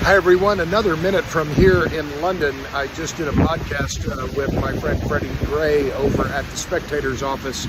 Hi everyone, another minute from here in London. I just did a podcast with my friend Freddie Gray over at the Spectator's office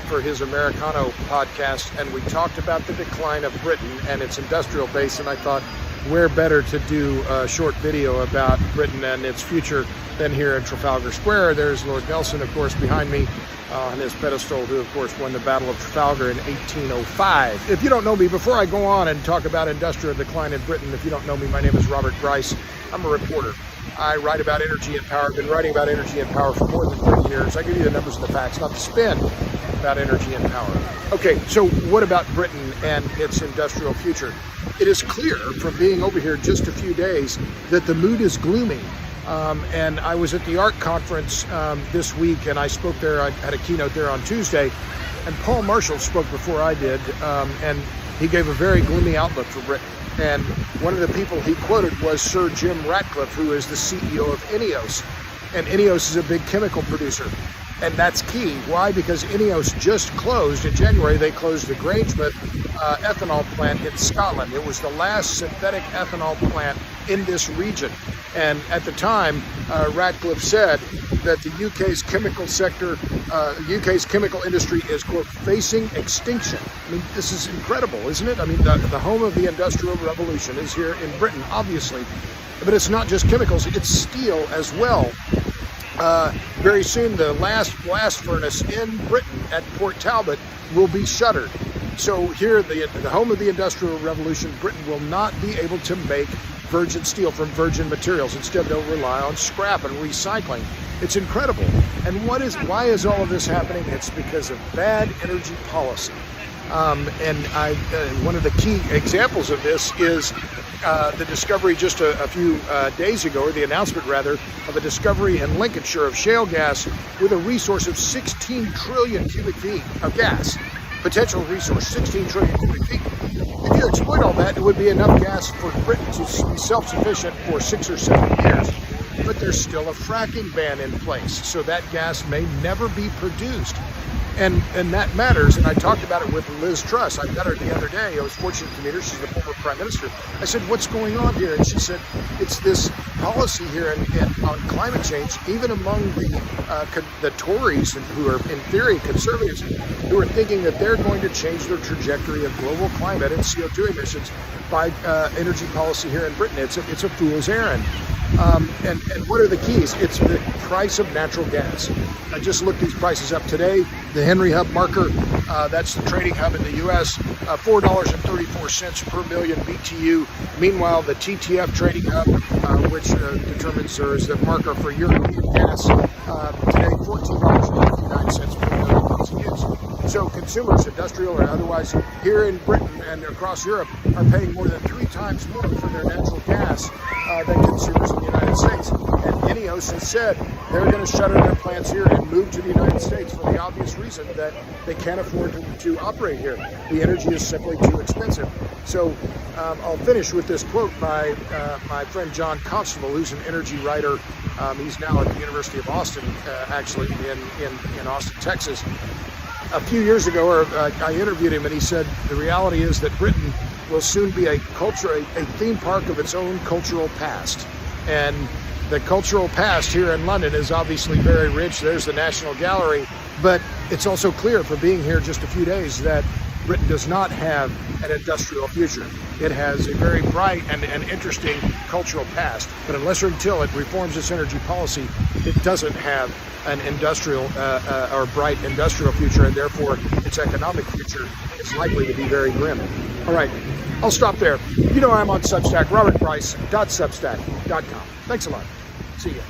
for his Americano podcast, and we talked about the decline of Britain and its industrial base, and I thought where better to do a short video about Britain and its future than here in Trafalgar Square. There's Lord Nelson, of course, behind me on his pedestal, who of course won the Battle of Trafalgar in 1805. If you don't know me, before I go on and talk about industrial decline in Britain, if you don't know me, my name is Robert Bryce. I'm a reporter. I write about energy and power. I've been writing about energy and power for more than 30 years. I give you the numbers and the facts, not the spin about energy and power. Okay, so what about Britain and its industrial future? It is clear from being over here just a few days that the mood is gloomy. And I was at the ARC conference this week, and I spoke there. I had a keynote there on Tuesday, and Paul Marshall spoke before I did, and he gave a very gloomy outlook for Britain. And one of the people he quoted was Sir Jim Ratcliffe, who is the CEO of INEOS. And INEOS is a big chemical producer. And that's key. Why? Because INEOS just closed in January. They closed the Grangemouth ethanol plant in Scotland. It was the last synthetic ethanol plant in this region. And at the time, Ratcliffe said that the UK's chemical sector, UK's chemical industry is, quote, facing extinction. I mean, this is incredible, isn't it? I mean, the home of the Industrial Revolution is here in Britain, obviously. But it's not just chemicals, it's steel as well. Very soon, the last blast furnace in Britain at Port Talbot will be shuttered. So here, the home of the Industrial Revolution, Britain will not be able to make virgin steel from virgin materials. Instead, they'll rely on scrap and recycling. It's incredidy. And why is all of this happening? It's because of bad energy policy. One of the key examples of this is the discovery just a few days ago, or the announcement rather, of a discovery in Lincolnshire of shale gas with a resource of 16 trillion cubic feet of gas. Potential resource, 16 trillion cubic feet. If you exploit all that, it would be enough gas for Britain to be self-sufficient for 6 or 7 years. But there's still a fracking ban in place, so that gas may never be produced. And that matters, and I talked about it with Liz Truss. I met her the other day. I was fortunate to meet her. She's the former prime minister. I said, what's going on here? And she said, it's this policy here on climate change, even among the Tories, who are in theory conservatives, who are thinking that they're going to change their trajectory of global climate and CO2 emissions by energy policy here in Britain. It's a fool's errand. And what are the keys? It's the price of natural gas. I just looked these prices up today. The Henry Hub marker, that's the trading hub in the U.S., $4.34 per million BTU. Meanwhile, the TTF trading hub, which determines or is the marker for European gas, today $14.59 per million BTUs. So consumers, industrial or otherwise, here in Britain and across Europe are paying more than 3 times more for their natural gas than consumers in the United States. And INEOS has said they're going to shutter their plants here and move to the United States for the obvious reason that they can't afford to operate here. The energy is simply too expensive. So I'll finish with this quote by my friend John Constable, who's an energy writer. He's now at the University of Austin, actually, in Austin, Texas. A few years ago, I interviewed him, and he said the reality is that Britain will soon be a theme park of its own cultural past. And the cultural past here in London is obviously very rich. There's the National Gallery, but it's also clear from being here just a few days that Britain does not have an industrial future. It has a very bright and interesting cultural past, but unless or until it reforms its energy policy, it doesn't have an industrial or bright industrial future, and therefore its economic future is likely to be very grim. All right, I'll stop there. You know I'm on Substack, robertbryce.substack.com. Thanks a lot. See ya.